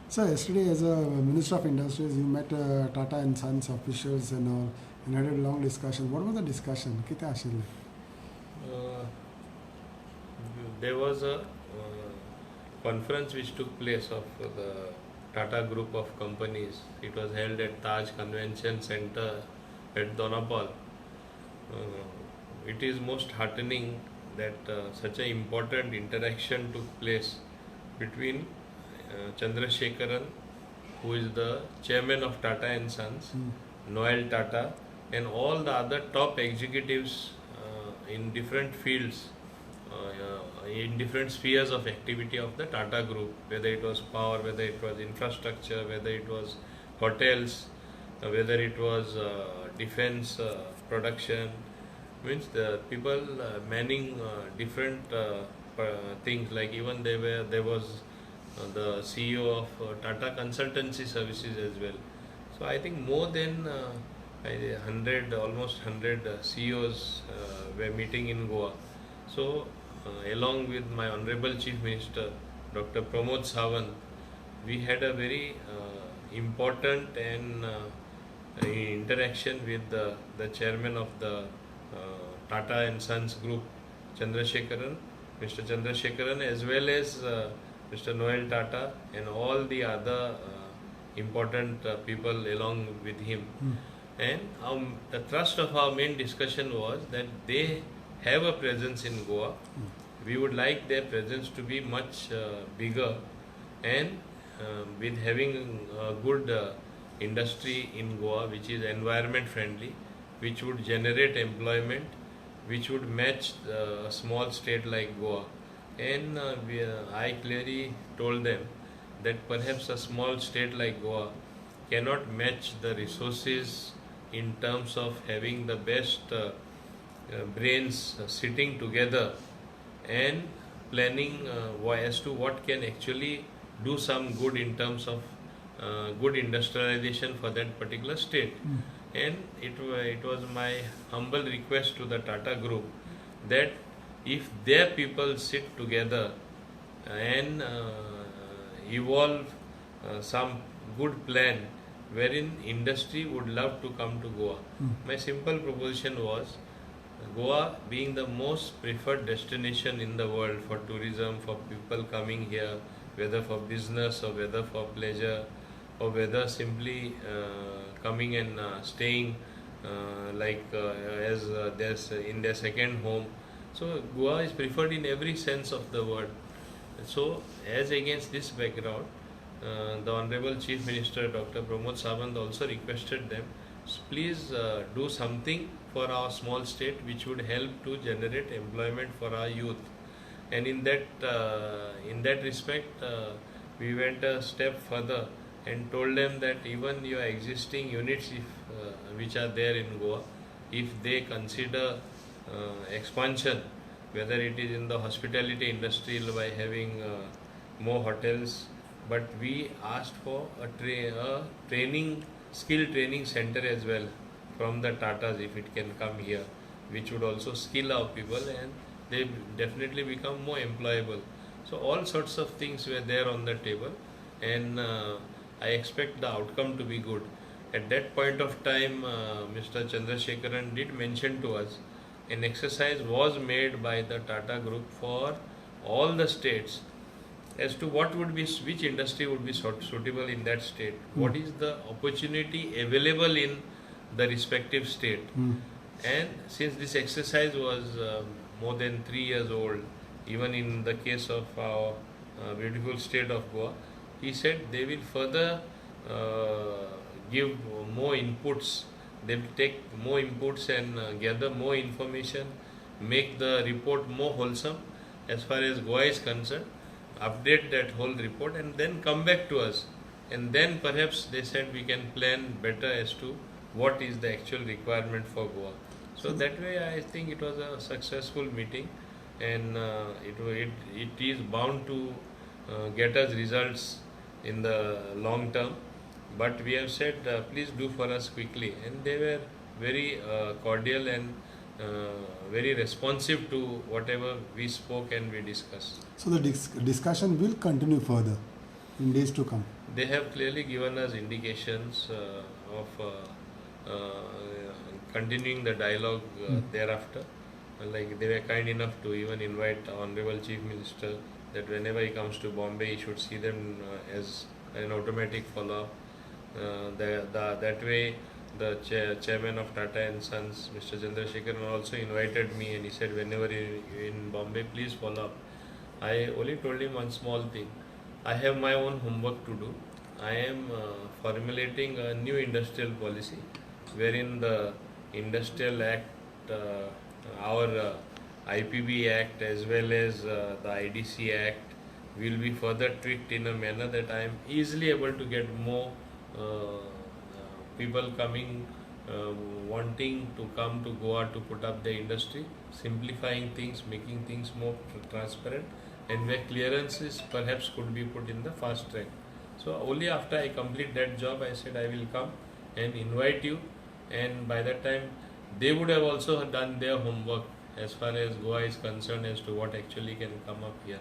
So yesterday, as a Minister of Industries, you met Tata and Sons officials and all, and had a long discussion. What was the discussion? Kita ashile. Uh, there was a conference which took place of the Tata group of companies. It was held at Taj Convention Center at Donapal. It is most heartening that such an important interaction took place between Chandrasekaran, who is the chairman of Tata and Sons, Noel Tata, and all the other top executives in different fields, in different spheres of activity of the Tata group, whether it was power, whether it was infrastructure, whether it was hotels, whether it was defense production, means the people manning different things, like even there was the CEO of Tata Consultancy Services as well. So I think more than 100, almost 100 CEOs were meeting in Goa. So along with my Honorable Chief Minister, Dr. Pramod Sawant, we had a very important and interaction with the chairman of the Tata and Sons group, Chandrasekaran, Mr. Chandrasekaran, as well as Mr. Noel Tata and all the other important people along with him. And the thrust of our main discussion was that they have a presence in Goa. We would like their presence to be much bigger, and with having a good industry in Goa which is environment friendly, which would generate employment, which would match a small state like Goa. And I clearly told them that perhaps a small state like Goa cannot match the resources in terms of having the best brains sitting together and planning as to what can actually do some good in terms of good industrialization for that particular state. And it was my humble request to the Tata group that if their people sit together and evolve some good plan wherein industry would love to come to Goa. My simple proposition was, Goa being the most preferred destination in the world for tourism, for people coming here, whether for business or whether for pleasure, or whether simply coming and staying as in their second home. So Goa is preferred in every sense of the word. So as against this background, the Honorable Chief Minister Dr. Pramod Sawant also requested them, please do something for our small state which would help to generate employment for our youth. And in that respect, we went a step further and told them that even your existing units which are there in Goa, if they consider expansion, whether it is in the hospitality industry by having more hotels, but we asked for a skill training center as well from the Tatas, if it can come here, which would also skill our people and they definitely become more employable. So all sorts of things were there on the table, and I expect the outcome to be good. At that point of time, Mr. Chandrasekaran did mention to us, an exercise was made by the Tata group for all the states as to which industry would be suitable in that state. What is the opportunity available in the respective state? And since this exercise was more than 3 years old, even in the case of our beautiful state of Goa, he said they will further give more inputs. They will take more inputs and gather more information, make the report more wholesome as far as Goa is concerned, update that whole report and then come back to us. And then perhaps they said we can plan better as to what is the actual requirement for Goa. So that way I think it was a successful meeting, and it is bound to get us results in the long term. But we have said please do for us quickly, and they were very cordial and very responsive to whatever we spoke and we discussed. So the discussion will continue further. in days to come? They have clearly given us indications of continuing the dialogue thereafter. Like they were kind enough to even invite Honorable Chief Minister that whenever he comes to Bombay, he should see them as an automatic follow-up. That way, the chairman of Tata and Sons, Mr. Chandrasekharan, also invited me and he said, whenever you're in Bombay, please follow up. I only told him one small thing. I have my own homework to do. I am formulating a new industrial policy wherein the Industrial Act, our IPB Act as well as the IDC Act will be further tweaked in a manner that I am easily able to get more people coming, wanting to come to Goa to put up the industry, simplifying things, making things more transparent, and where clearances perhaps could be put in the fast track. So only after I complete that job, I said I will come and invite you, and by that time they would have also done their homework as far as Goa is concerned as to what actually can come up here.